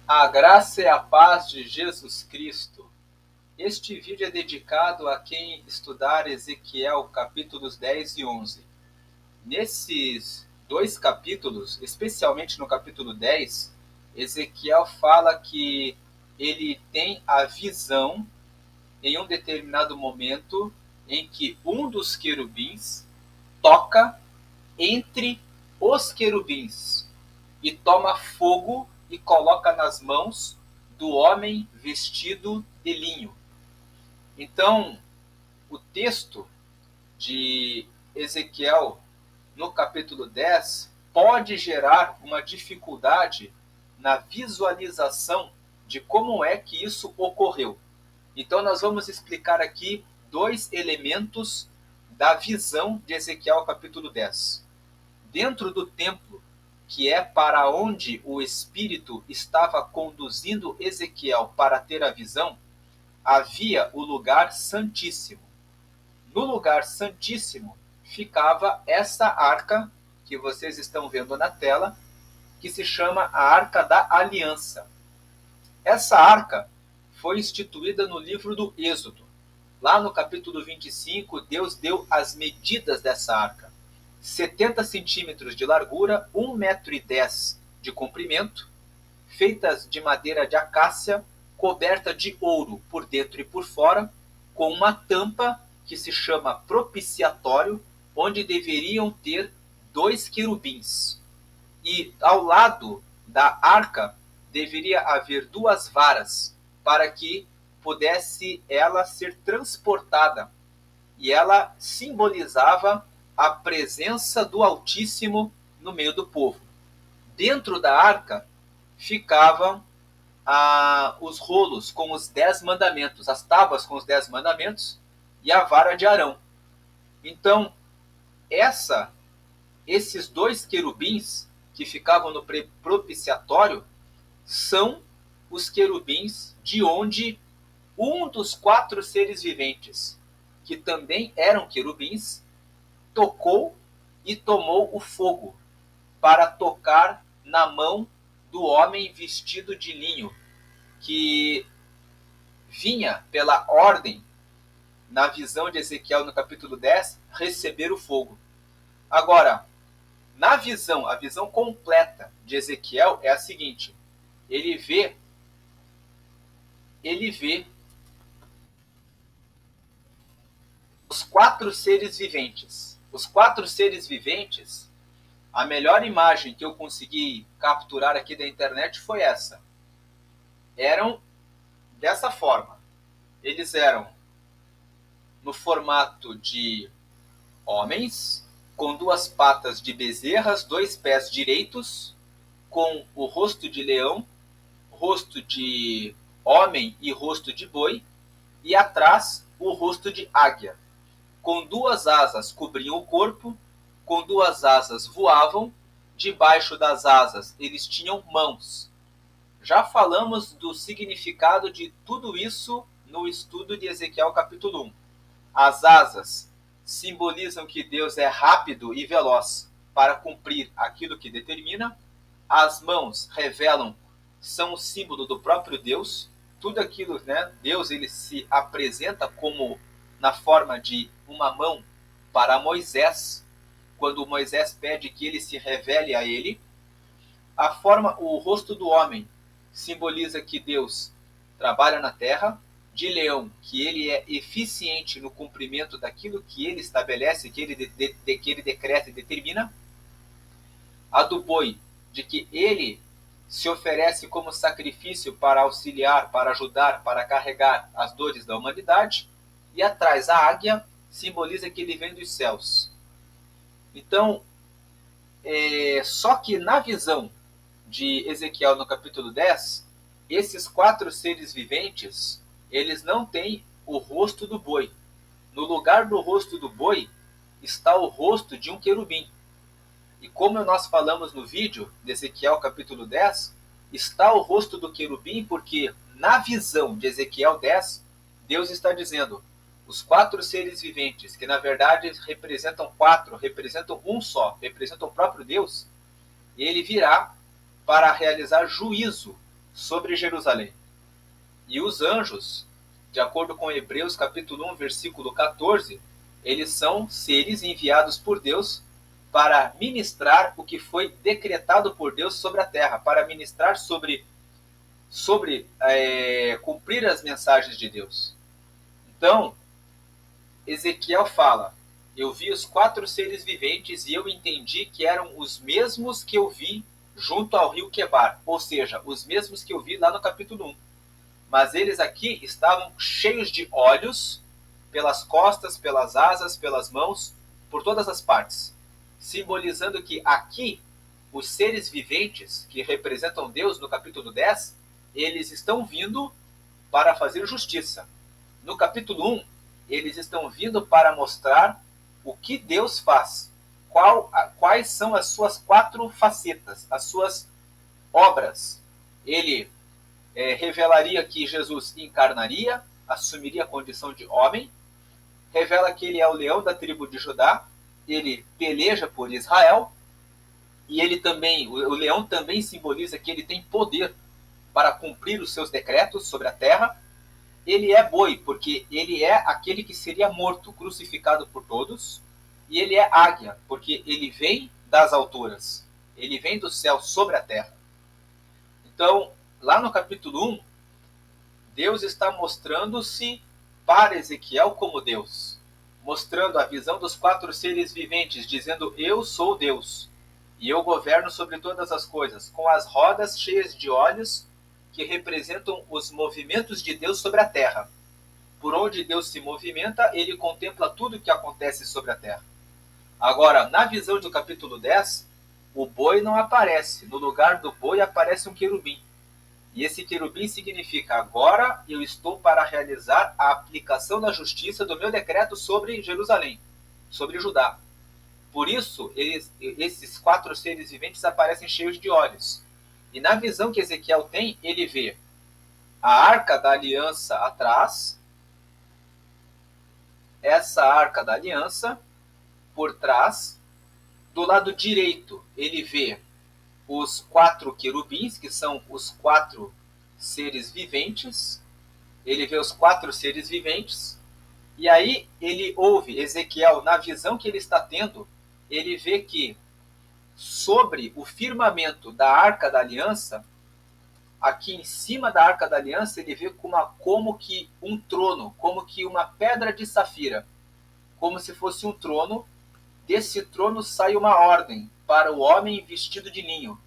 A graça e a paz de Jesus Cristo. Este vídeo é dedicado a quem estudar Ezequiel capítulos 10 e 11. Nesses dois capítulos, especialmente no capítulo 10, Ezequiel fala que ele tem a visão em um determinado momento em que um dos querubins toca entre os querubins e toma fogo e coloca nas mãos do homem vestido de linho. Então, o texto de Ezequiel, no capítulo 10, pode gerar uma dificuldade na visualização de como é que isso ocorreu. Então, nós vamos explicar aqui dois elementos da visão de Ezequiel, capítulo 10. Dentro do templo, que é para onde o Espírito estava conduzindo Ezequiel para ter a visão, havia o lugar santíssimo. No lugar santíssimo ficava essa arca que vocês estão vendo na tela, que se chama a Arca da Aliança. Essa arca foi instituída no livro do Êxodo. Lá no capítulo 25, Deus deu as medidas dessa arca. 70 centímetros de largura, 1,10 m de comprimento, feitas de madeira de acácia, coberta de ouro por dentro e por fora, com uma tampa que se chama propiciatório, onde deveriam ter 2 querubins. E ao lado da arca deveria haver 2 varas, para que pudesse ela ser transportada. E ela simbolizava a presença do Altíssimo no meio do povo. Dentro da arca ficavam os rolos com os 10 mandamentos, as tábuas com os 10 mandamentos e a vara de Arão. Então, esses 2 querubins que ficavam no propiciatório são os querubins de onde um dos 4 seres viventes, que também eram querubins, tocou e tomou o fogo para tocar na mão do homem vestido de linho, que vinha pela ordem, na visão de Ezequiel no capítulo 10, receber o fogo. Agora, na visão, a visão completa de Ezequiel é a seguinte: ele vê os 4 seres viventes. Os 4 seres viventes, a melhor imagem que eu consegui capturar aqui da internet foi essa. Eram dessa forma. Eles eram no formato de homens, com 2 patas de bezerras, 2 pés direitos, com o rosto de leão, rosto de homem e rosto de boi, e atrás o rosto de águia. Com 2 asas cobriam o corpo, com 2 asas voavam, debaixo das asas eles tinham mãos. Já falamos do significado de tudo isso no estudo de Ezequiel capítulo 1. As asas simbolizam que Deus é rápido e veloz para cumprir aquilo que determina. As mãos revelam, são o símbolo do próprio Deus. Tudo aquilo, né? Deus ele se apresenta como na forma de uma mão para Moisés, quando Moisés pede que ele se revele a ele. O rosto do homem simboliza que Deus trabalha na terra, de leão, que ele é eficiente no cumprimento daquilo que ele estabelece, que ele decreta e determina. A do boi, de que ele se oferece como sacrifício para auxiliar, para ajudar, para carregar as dores da humanidade. E atrás a águia simboliza que ele vem dos céus. Então, só que na visão de Ezequiel no capítulo 10, esses 4 seres viventes, eles não têm o rosto do boi. No lugar do rosto do boi está o rosto de um querubim. E como nós falamos no vídeo de Ezequiel capítulo 10, está o rosto do querubim porque na visão de Ezequiel 10, Deus está dizendo: os 4 seres viventes, que na verdade representam 4, representam um só, representam o próprio Deus, ele virá para realizar juízo sobre Jerusalém. E os anjos, de acordo com Hebreus capítulo 1, versículo 14, eles são seres enviados por Deus para ministrar o que foi decretado por Deus sobre a terra, para ministrar sobre cumprir as mensagens de Deus. Então, Ezequiel fala: eu vi os 4 seres viventes e eu entendi que eram os mesmos que eu vi junto ao rio Quebar, ou seja, os mesmos que eu vi lá no capítulo 1. Mas eles aqui estavam cheios de olhos pelas costas, pelas asas, pelas mãos, por todas as partes, simbolizando que aqui os seres viventes que representam Deus no capítulo 10, eles estão vindo para fazer justiça. No capítulo 1, eles estão vindo para mostrar o que Deus faz, quais são as suas 4 facetas, as suas obras. Ele revelaria que Jesus encarnaria, assumiria a condição de homem, revela que ele é o leão da tribo de Judá, ele peleja por Israel, e ele também, o leão também simboliza que ele tem poder para cumprir os seus decretos sobre a terra. Ele é boi, porque ele é aquele que seria morto, crucificado por todos, e ele é águia, porque ele vem das alturas, ele vem do céu sobre a terra. Então, lá no capítulo 1, Deus está mostrando-se para Ezequiel como Deus, mostrando a visão dos 4 seres viventes, dizendo: eu sou Deus, e eu governo sobre todas as coisas, com as rodas cheias de olhos, que representam os movimentos de Deus sobre a terra. Por onde Deus se movimenta, ele contempla tudo o que acontece sobre a terra. Agora, na visão do capítulo 10, o boi não aparece. No lugar do boi aparece um querubim. E esse querubim significa: agora eu estou para realizar a aplicação da justiça do meu decreto sobre Jerusalém, sobre Judá. Por isso, esses 4 seres viventes aparecem cheios de olhos. E na visão que Ezequiel tem, ele vê a arca da aliança atrás, essa arca da aliança por trás. Do lado direito, ele vê os 4 querubins, que são os 4 seres viventes. Ele vê os 4 seres viventes. E aí ele ouve Ezequiel, na visão que ele está tendo, ele vê que sobre o firmamento da Arca da Aliança, aqui em cima da Arca da Aliança, ele vê como que um trono, como que uma pedra de safira, como se fosse um trono. Desse trono sai uma ordem para o homem vestido de linho,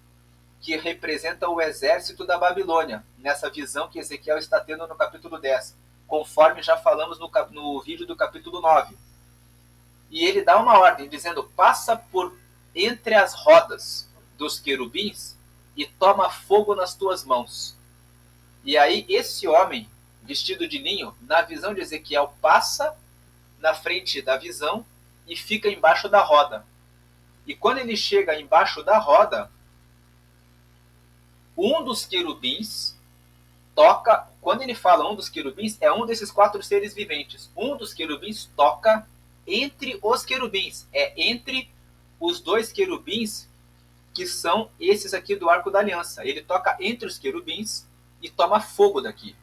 que representa o exército da Babilônia, nessa visão que Ezequiel está tendo no capítulo 10, conforme já falamos no vídeo do capítulo 9. E ele dá uma ordem, dizendo: passa por entre as rodas dos querubins e toma fogo nas tuas mãos. E aí esse homem, vestido de linho, na visão de Ezequiel, passa na frente da visão e fica embaixo da roda. E quando ele chega embaixo da roda, um dos querubins toca. Quando ele fala um dos querubins, é um desses 4 seres viventes. Um dos querubins toca entre os querubins. É entre os 2 querubins, que são esses aqui do Arco da Aliança. Ele toca entre os querubins e toma fogo daqui.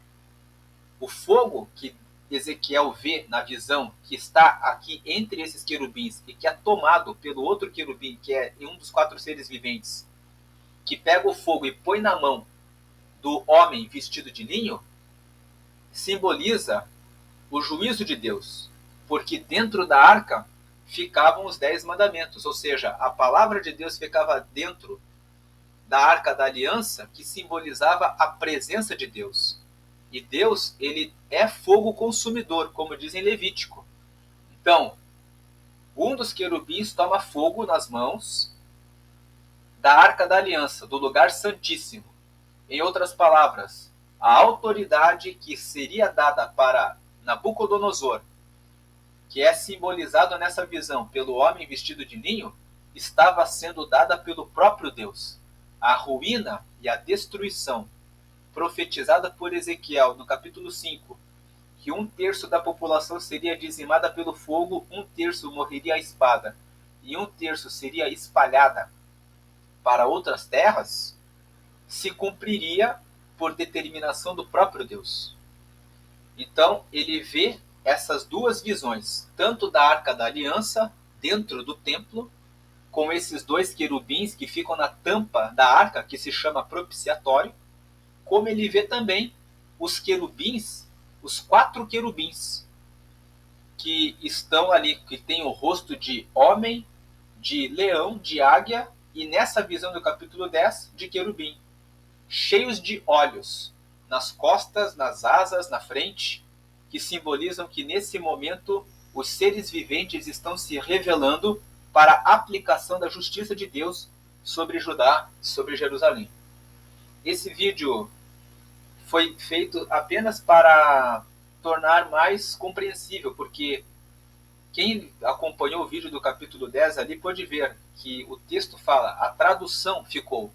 O fogo que Ezequiel vê na visão, que está aqui entre esses querubins e que é tomado pelo outro querubim, que é um dos 4 seres viventes, que pega o fogo e põe na mão do homem vestido de linho, simboliza o juízo de Deus, porque dentro da arca ficavam os 10 mandamentos, ou seja, a palavra de Deus ficava dentro da arca da aliança, que simbolizava a presença de Deus. E Deus, ele é fogo consumidor, como diz em Levítico. Então, um dos querubins toma fogo nas mãos da arca da aliança, do lugar santíssimo. Em outras palavras, a autoridade que seria dada para Nabucodonosor, que é simbolizado nessa visão pelo homem vestido de linho, estava sendo dada pelo próprio Deus. A ruína e a destruição profetizada por Ezequiel no capítulo 5, que 1/3 da população seria dizimada pelo fogo, 1/3 morreria à espada e 1/3 seria espalhada para outras terras, se cumpriria por determinação do próprio Deus. Então, ele vê essas duas visões, tanto da Arca da Aliança, dentro do templo, com esses dois querubins que ficam na tampa da arca, que se chama propiciatório, como ele vê também os querubins, os 4 querubins, que estão ali, que tem o rosto de homem, de leão, de águia, e nessa visão do capítulo 10, de querubim, cheios de olhos, nas costas, nas asas, na frente, que simbolizam que nesse momento os seres viventes estão se revelando para a aplicação da justiça de Deus sobre Judá, sobre Jerusalém. Esse vídeo foi feito apenas para tornar mais compreensível, porque quem acompanhou o vídeo do capítulo 10 ali pode ver que o texto fala, a tradução ficou,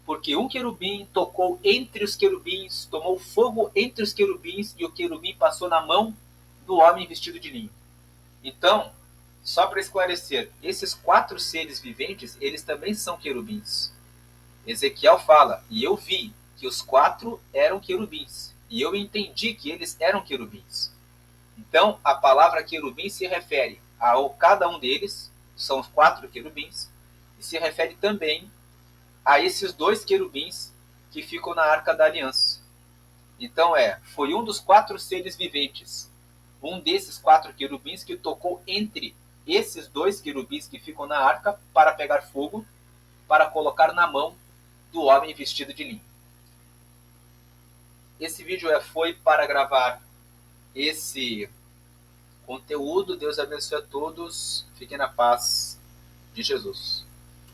porque um querubim tocou entre os querubins, tomou fogo entre os querubins, e o querubim passou na mão do homem vestido de linho. Então, só para esclarecer, esses 4 seres viventes, eles também são querubins. Ezequiel fala, e eu vi que os 4 eram querubins, e eu entendi que eles eram querubins. Então, a palavra querubim se refere a cada um deles, são os 4 querubins, e se refere também a esses 2 querubins que ficam na Arca da Aliança. Então foi um dos 4 seres viventes, um desses 4 querubins que tocou entre esses 2 querubins que ficam na arca para pegar fogo, para colocar na mão do homem vestido de linho. Esse vídeo foi para gravar esse conteúdo. Deus abençoe a todos. Fiquem na paz de Jesus.